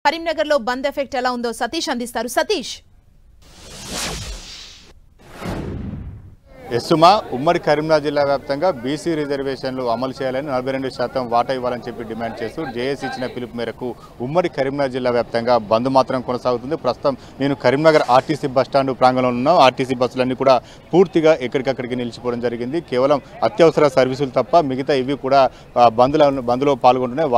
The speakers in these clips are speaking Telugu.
కరీంనగర్ లో బంద్ ఎఫెక్ట్ ఎలా ఉందో సతీష్ అందిస్తారు. సతీష్, ఎస్సుమా ఉమ్మడి కరీంనగర్ జిల్లా వ్యాప్తంగా బీసీ రిజర్వేషన్లు అమలు చేయాలని 42% వాటా ఇవ్వాలని చెప్పి డిమాండ్ చేస్తూ జేఏసీ ఇచ్చిన పిలుపు మేరకు ఉమ్మడి కరీంనగర్ జిల్లా వ్యాప్తంగా బంద్ మాత్రం కొనసాగుతుంది. ప్రస్తుతం నేను కరీంనగర్ ఆర్టీసీ బస్టాండ్ ప్రాంగణంలో ఉన్న ఆర్టీసీ బస్సులన్నీ కూడా పూర్తిగా ఎక్కడికక్కడికి నిలిచిపోవడం జరిగింది. కేవలం అత్యవసర సర్వీసులు తప్ప మిగతా ఇవి కూడా బంద్లో పాల్గొంటున్నాయి.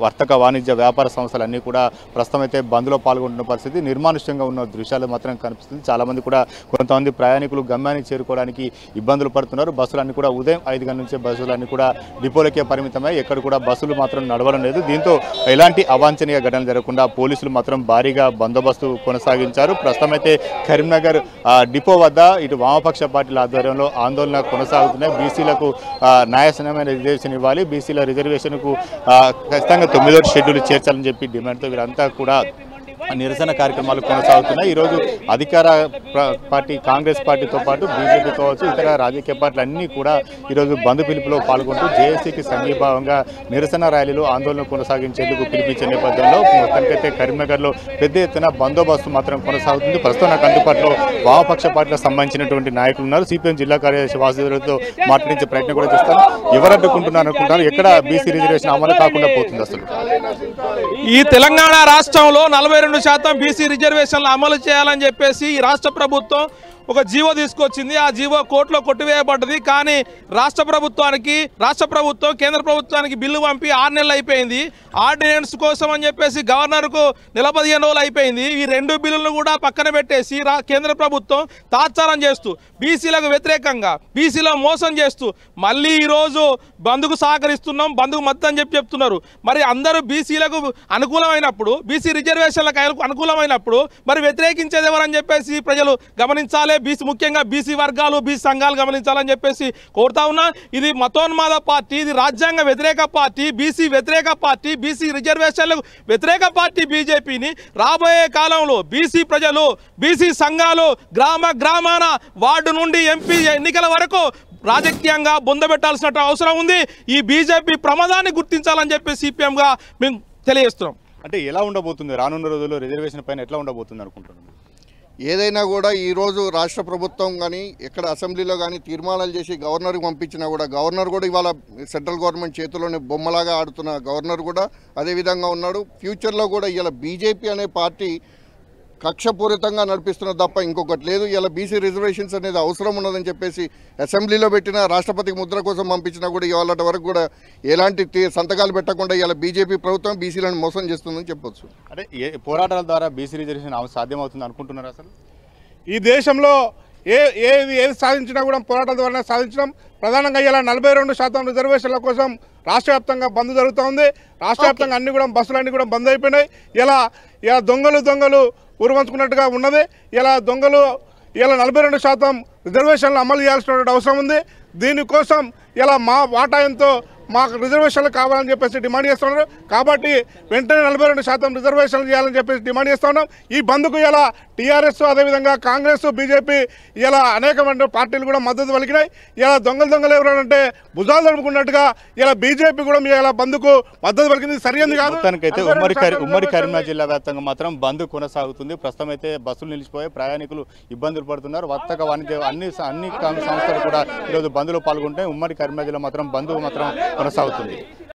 వర్తక వాణిజ్య వ్యాపార సంస్థలన్నీ కూడా ప్రస్తుతం అయితే బంద్లో పాల్గొంటున్న పరిస్థితి నిర్మానుష్యంగా ఉన్న దృశ్యాలు మాత్రం కనిపిస్తుంది. చాలామంది కూడా కొంతమంది ప్రయాణికులు గమ్యానికి చేరుకోవడానికి ఇబ్బందులు పడుతున్నారు. బస్సులన్నీ కూడా ఉదయం 5 గంటల నుంచే బస్సులన్నీ కూడా డిపోలకే పరిమితమై ఎక్కడ కూడా బస్సులు మాత్రం నడవడం లేదు. దీంతో ఎలాంటి అవాంఛనీయ ఘటనలు జరగకుండా పోలీసులు మాత్రం భారీగా బందోబస్తు కొనసాగించారు. ప్రస్తుతం అయితే కరీంనగర్ డిపో వద్ద ఇటు వామపక్ష పార్టీల ఆధ్వర్యంలో ఆందోళన కొనసాగుతున్నాయి. బీసీలకు న్యాయసనమైన రిజర్వేషన్ ఇవ్వాలి, బీసీల రిజర్వేషన్కు ఖచ్చితంగా 9వ షెడ్యూల్ చేర్చాలని చెప్పి డిమాండ్తో వీరంతా కూడా నిరసన కార్యక్రమాలు కొనసాగుతున్నాయి. ఈరోజు అధికార పార్టీ కాంగ్రెస్ పార్టీతో పాటు బీజేపీ కావచ్చు, ఇతర రాజకీయ పార్టీలు అన్నీ కూడా ఈరోజు బంద్ పిలుపులో పాల్గొంటూ జేఏసీకి సంఘీభావంగా నిరసన ర్యాలీలు ఆందోళన కొనసాగించేందుకు పిలిపించే నేపథ్యంలో మొత్తానికైతే కరీంనగర్లో పెద్ద ఎత్తున బందోబస్తు మాత్రం కొనసాగుతుంది. ప్రస్తుతం నాకు అందుబాటులో వామపక్ష పార్టీలకు సంబంధించినటువంటి నాయకులు ఉన్నారు. సిపిఎం జిల్లా కార్యదర్శి వాసుదేవులతో మాట్లాడించే ప్రయత్నం కూడా చేస్తాను. ఎవరు అడ్డుకుంటున్నారు అనుకుంటున్నారు? ఎక్కడ బీసీ రిజర్వేషన్ అమలు కాకుండా పోతుంది? అసలు ఈ తెలంగాణ రాష్ట్రంలో 42% బీసీ రిజర్వేషన్లు అమలు చేయాలని చెప్పేసి ఈ రాష్ట్ర ప్రభుత్వం ఒక జీవో తీసుకొచ్చింది. ఆ జీవో కోర్టులో కొట్టివేయబడ్డది. కానీ రాష్ట్ర ప్రభుత్వం కేంద్ర ప్రభుత్వానికి బిల్లు పంపి 6 నెలలు అయిపోయింది. ఆర్డినెన్స్ కోసం అని చెప్పేసి గవర్నర్కు 15 రోజులు అయిపోయింది. ఈ 2 బిల్లులను కూడా పక్కన పెట్టేసి కేంద్ర ప్రభుత్వం తాత్సారం చేస్తూ బీసీలకు వ్యతిరేకంగా బీసీలో మోసం చేస్తూ మళ్ళీ ఈరోజు బంద్కు సహకరిస్తున్నాం, బంద్కు మద్దతు అని చెప్తున్నారు. మరి అందరూ బీసీలకు అనుకూలమైనప్పుడు, బీసీ రిజర్వేషన్లకు అనుకూలమైనప్పుడు మరి వ్యతిరేకించేది ఎవరని చెప్పేసి ప్రజలు గమనించాలి. ముఖ్యంగా బీసీ వర్గాలు, బీసీ సంఘాలు గమనించాలని చెప్పేసి కోరుతా ఉన్నా. ఇది మతోన్మాద పార్టీ, ఇది రాజ్యాంగ వ్యతిరేక పార్టీ, బీసీ వ్యతిరేక పార్టీ, బీసీ రిజర్వేషన్లకు వ్యతిరేక పార్టీ బీజేపీని రాబోయే కాలంలో బీసీ ప్రజలు, బీసీ సంఘాలు గ్రామాన వార్డు నుండి ఎంపీ ఎన్నికల వరకు రాజకీయంగా బొందబెట్టాల్సిన అవసరం ఉంది. ఈ బీజేపీ ప్రమాదాన్ని గుర్తించాలని చెప్పి సిపిఎంగా మేము తెలియజేస్తున్నాం. అంటే ఎలా ఉండబోతుంది రానున్న రోజుల్లో రిజర్వేషన్ పైన ఎట్లా ఉండబోతుంది అనుకుంటున్నాను? ఏదైనా కూడా ఈరోజు రాష్ట్ర ప్రభుత్వం కానీ ఇక్కడ అసెంబ్లీలో కానీ తీర్మానాలు చేసి గవర్నర్కి పంపించినా కూడా గవర్నర్ కూడా ఇవాళ సెంట్రల్ గవర్నమెంట్ చేతిలోనే బొమ్మలాగా ఆడుతున్న గవర్నర్ కూడా అదేవిధంగా ఉన్నాడు. ఫ్యూచర్లో కూడా ఇలా బీజేపీ అనే పార్టీ కక్షపూరితంగా నడిపిస్తున్న తప్ప ఇంకొకటి లేదు. ఇలా బీసీ రిజర్వేషన్స్ అనేది అవసరం ఉన్నదని చెప్పేసి అసెంబ్లీలో పెట్టిన రాష్ట్రపతికి ముద్ర కోసం పంపించినా కూడా ఇవాళ వరకు కూడా ఎలాంటి సంతకాలు పెట్టకుండా ఇలా బీజేపీ ప్రభుత్వం బీసీలను మోసం చేస్తుందని చెప్పొచ్చు. అంటే పోరాటాల ద్వారా బీసీ రిజర్వేషన్ సాధ్యమవుతుంది అనుకుంటున్నారు? అసలు ఈ దేశంలో ఏది సాధించినా కూడా పోరాటాల ద్వారా సాధించడం. ప్రధానంగా ఇలా 42% రిజర్వేషన్ల కోసం రాష్ట్ర వ్యాప్తంగా బంద్ జరుగుతూ ఉంది. రాష్ట్ర వ్యాప్తంగా అన్ని కూడా బస్సులన్నీ కూడా బంద్ అయిపోయినాయి. ఇలా దొంగలు ఉరువంచుకున్నట్టుగా ఉన్నది. ఇలా 42% రిజర్వేషన్లు అమలు చేయాల్సిన అవసరం ఉంది. దీనికోసం ఇలా మా వాటా ఎంతో మాకు రిజర్వేషన్లు కావాలని చెప్పేసి డిమాండ్ చేస్తున్నారు. కాబట్టి వెంటనే 42% రిజర్వేషన్లు చేయాలని చెప్పేసి డిమాండ్ చేస్తూ ఉన్నాం. ఈ బంద్కు ఇలా టీఆర్ఎస్, అదేవిధంగా కాంగ్రెస్, బీజేపీ ఇలా అనేకమైన పార్టీలు కూడా మద్దతు పలికినాయి. ఇలా దొంగలు ఎవరంటే భుజాలు తడుపుకున్నట్టుగా ఇలా బీజేపీ కూడా ఇలా బంద్కు మద్దతు పలికింది. సరైనది కాదు. మొత్తానికైతే ఉమ్మడి కరీంనగర్ జిల్లా వ్యాప్తంగా మాత్రం బంద్ కొనసాగుతుంది. ప్రస్తుతం అయితే బస్సులు నిలిచిపోయి ప్రయాణికులు ఇబ్బందులు పడుతున్నారు. వర్తక వాణిజ్య అన్ని సంస్థలు కూడా ఈరోజు బంద్లో పాల్గొంటే ఉమ్మడి కరీంనగర్ జిల్లా మాత్రం బంద్ మాత్రం కొనసాగుతుంది.